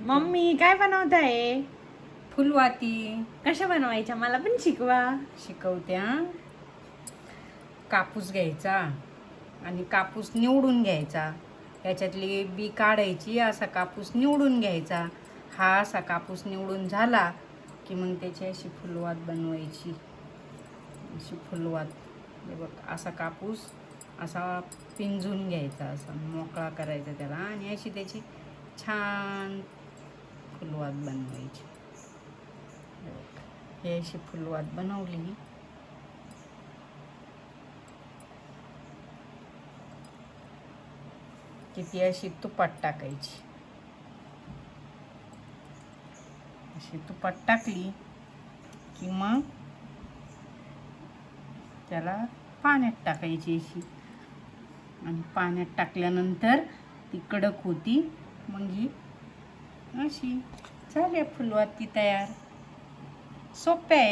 Mummy काय बनवत आहे? फुलवाती कशा बनवायच्या मला पण शिकवा. शिकवत्या. कापूस घ्यायचा आणि कापूस निवडून घ्यायचा, याच्यातली बी काढायची. असा कापूस निवडून घ्यायचा. हा असा कापूस निवडून झाला की मग त्याची अशी फुलवात बनवायची. अशी फुलवात हे बघ, असा कापूस असा पिंजून घ्यायचा, असा मोकळा करायचा त्याला आणि अशी त्याची छान फुलवात बनवायची. हे अशी फुलवात बनवली की ती अशी तुपात टाकायची. अशी तुपात टाकली की मग त्याला पाण्यात टाकायची अशी, आणि पाण्यात टाकल्यानंतर ती कडक होती. मग ही अशी झाली फुलवाती तयार. सोप्या आहे.